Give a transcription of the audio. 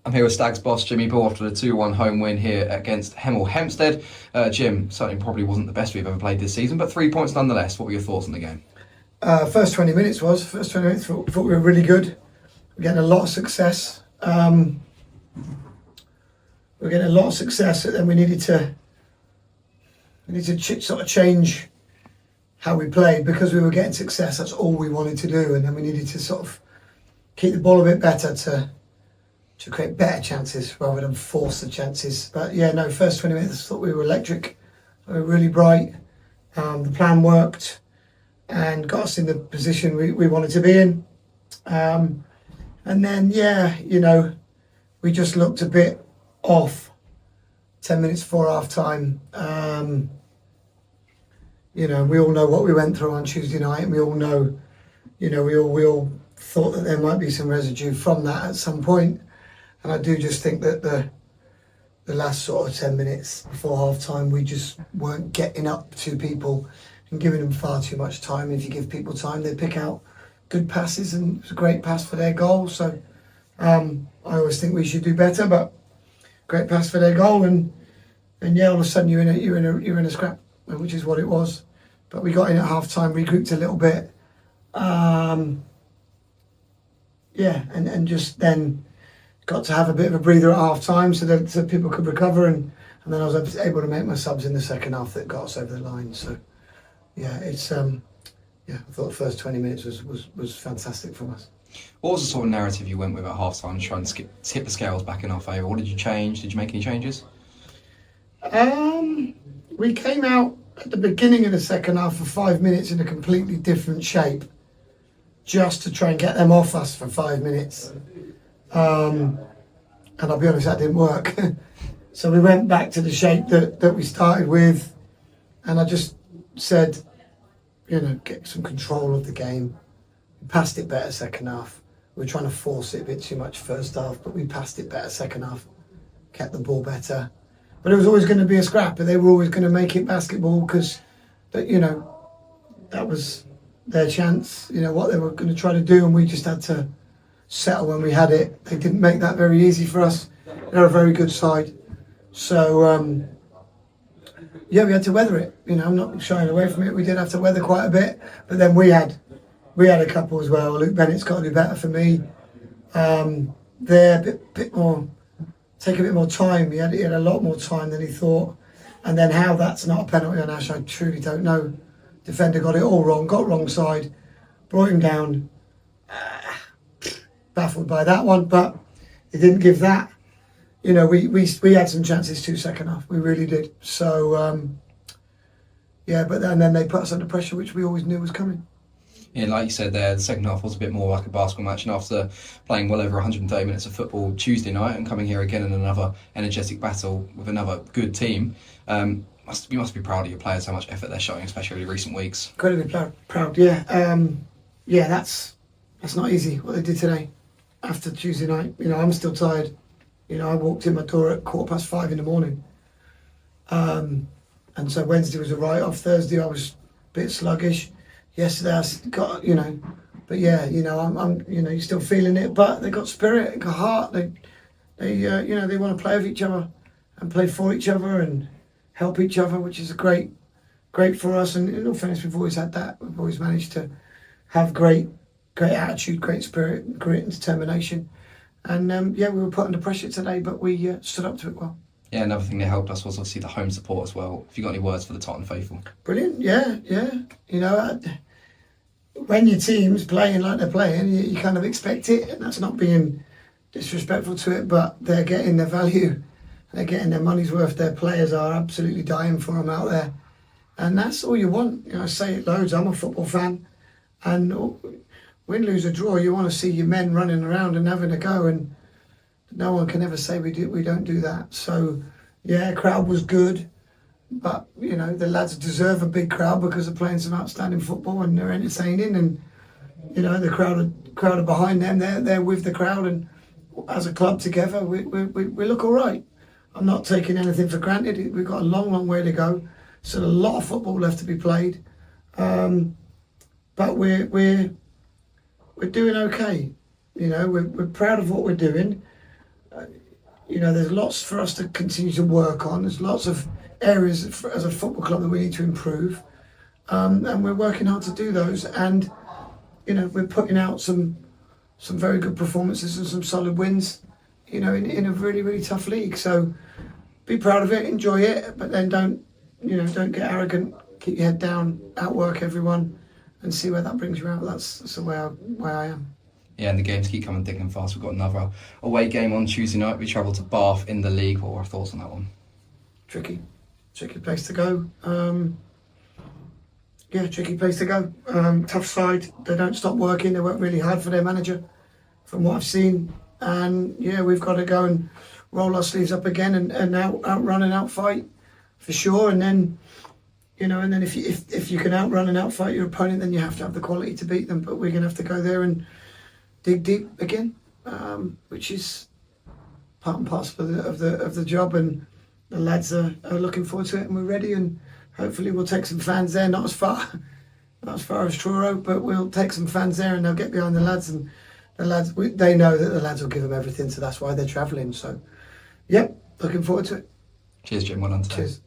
I'm here with Stags boss Jimmy Ball after the 2-1 home win here against Hemel Hempstead. Jim, certainly probably wasn't the best we've ever played this season, but 3 points nonetheless. What were your thoughts on the game? First 20 minutes thought we were really good. We're getting a lot of success. And then we needed to sort of change how we played because we were getting success. That's all we wanted to do, and then we needed to sort of keep the ball a bit better to create better chances rather than force the chances. But yeah, no, first 20 minutes I thought we were electric. We were really bright. The plan worked and got us in the position we wanted to be in. And then, we just looked a bit off 10 minutes before half time. We all know what we went through on Tuesday night, and we all know, we all thought that there might be some residue from that at some point. And I do just think that the last sort of 10 minutes before half time, we just weren't getting up to people and giving them far too much time. If you give people time, they pick out good passes, and it was a great pass for their goal. So I always think we should do better, but great pass for their goal, and yeah, all of a sudden you're in a scrap, which is what it was. But we got in at half time, regrouped a little bit, and just then got to have a bit of a breather at half time so that people could recover, and then I was able to make my subs in the second half that got us over the line. So yeah, it's I thought the first 20 minutes was fantastic from us. What was the sort of narrative you went with at half time to try and tip the scales back in our favour? What did you change? Did you make any changes? We came out at the beginning of the second half for 5 minutes in a completely different shape, just to try and get them off us for 5 minutes. And I'll be honest, that didn't work. So we went back to the shape that we started with, and I just said, get some control of the game. We passed it better second half. We were trying to force it a bit too much first half, but we passed it better second half, kept the ball better. But it was always going to be a scrap, and they were always going to make it basketball because, that was their chance, what they were going to try to do, and we just had to settle when we had it. They didn't make that very easy for us. They're a very good side. So, we had to weather it. I'm not shying away from it. We did have to weather quite a bit, but then we had a couple as well. Luke Bennett's got to do better for me. They're a bit more, take a bit more time. He had a lot more time than he thought. And then how that's not a penalty on Ash, I truly don't know. Defender got it all wrong, got wrong side, brought him down. Baffled by that one, but he didn't give that. We had some chances too second half. We really did. So, but then they put us under pressure, which we always knew was coming. Yeah, like you said there, the second half was a bit more like a basketball match, and after playing well over 130 minutes of football Tuesday night and coming here again in another energetic battle with another good team, you must be proud of your players, how much effort they're showing, especially over the recent weeks. Incredibly proud, yeah. That's not easy, what they did today after Tuesday night. I'm still tired. I walked in my door at 5:15 in the morning. And so Wednesday was a write-off. Thursday I was a bit sluggish. Yesterday I got, but yeah, I'm you're still feeling it, but they got spirit, they got heart. They want to play with each other and play for each other and help each other, which is great for us. And in all fairness, we've always had that. We've always managed to have great attitude, great spirit, grit and determination. And we were put under pressure today, but we stood up to it well. Yeah, another thing that helped us was obviously the home support as well. Have you got any words for the Totton faithful? Brilliant, yeah. When your team's playing like they're playing, you kind of expect it, and that's not being disrespectful to it, but they're getting their value. They're getting their money's worth. Their players are absolutely dying for them out there. And that's all you want. I say it loads. I'm a football fan. And win, lose or draw, you want to see your men running around and having a go, and no one can ever say we don't do that. So yeah, crowd was good, but the lads deserve a big crowd because they're playing some outstanding football and they're entertaining, and the crowd are behind them. They're with the crowd, and as a club together we look all right. I'm not taking anything for granted. We've got a long way to go. Still a lot of football left to be played, but we're doing okay. We're proud of what we're doing. there's lots for us to continue to work on. There's lots of areas as a football club that we need to improve, and we're working hard to do those. And we're putting out some very good performances and some solid wins. In a really, really tough league. So be proud of it, enjoy it, but then don't get arrogant. Keep your head down, outwork everyone, and see where that brings you out. That's the way I am. Yeah, and the games keep coming thick and fast. We've got another away game on Tuesday night. We travel to Bath in the league. What are our thoughts on that one? Tricky place to go. Tricky place to go. Tough side. They don't stop working. They work really hard for their manager, from what I've seen. And we've got to go and roll our sleeves up again and outrun and outfight for sure. And then, if you can outrun and outfight your opponent, then you have to have the quality to beat them. But we're gonna have to go there and dig deep again, which is part and parcel of the job. And the lads are looking forward to it, and we're ready. And hopefully we'll take some fans there, not as far as Truro, but we'll take some fans there, and they'll get behind the lads. And the lads, they know that the lads will give them everything, so that's why they're travelling. So, looking forward to it. Cheers, Jim. Well done today. Cheers.